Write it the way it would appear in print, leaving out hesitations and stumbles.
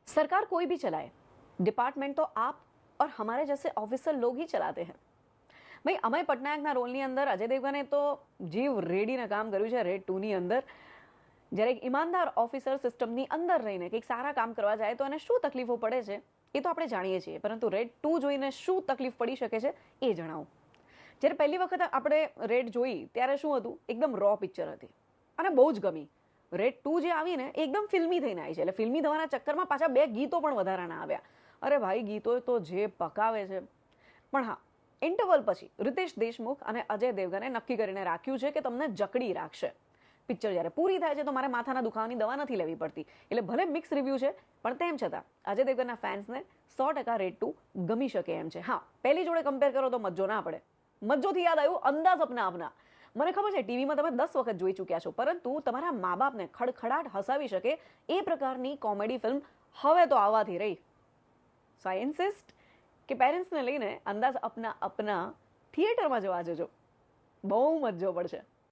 सरकार कोई भी चलाए, डिपार्टमेंट तो आप और हमारे जैसे ऑफिसर लोग ही चलाते हैं. ભાઈ અમય પટનાયકના રોલની અંદર અજય દેવગણે તો જીવ રેડીને કામ કર્યું છે રેડ 2 ની અંદર. જ્યારે એક ઈમાનદાર ઓફિસર સિસ્ટમની અંદર રહીને કંઈક સારા કામ કરવા જાય તો એને શું તકલીફો પડે છે એ તો આપણે જાણીએ છીએ, પરંતુ રેડ 2 જોઈને શું તકલીફ પડી શકે છે એ જણાવો. જ્યારે પહેલી વખત આપણે રેડ જોઈ ત્યારે શું હતું, એકદમ રો પિક્ચર હતી અને બહુ જ ગમી. રેડ 2 જે આવી ને એકદમ ફિલ્મી થઈને આવી છે, એટલે ફિલ્મી થવાના ચક્કરમાં પાછા 2 ગીતો પણ વધારાના આવ્યા. અરે ભાઈ ગીતો તો જે પકાવે છે. પણ હા, ઇન્ટરવલ પછી રિતેશ દેશમુખ અને અજય દેવગણે નક્કી કરીને રાખ્યું છે કે તમને જકડી રાખશે. પિક્ચર જ્યારે પૂરી થાય છે તો મારે માથાના દુખાવાની દવા નથી લેવી પડતી. એટલે ભલે મિક્સ રિવ્યૂ છે પણ તેમ છતાં અજય દેવગનના ફેન્સને 100% રેડ 2 ગમી શકે એમ છે. હા, પહેલી જોડે કમ્પેર કરો તો મજ્જો ના પડે. મજ્જોથી યાદ આવ્યું અંદાઝ અપના આપના. મને ખબર છે ટીવીમાં તમે 10 વખત જોઈ ચૂક્યા છો, પરંતુ તમારા મા બાપને ખડખડાટ હસાવી શકે એ પ્રકારની કોમેડી ફિલ્મ હવે તો આવવાથી રહી. સો આઈ ઇન્સિસ્ટ કે પેરેન્ટ્સને લઈને અંદાઝ અપના અપના થિયેટરમાં જવા જજો, બહુ મજો પડશે.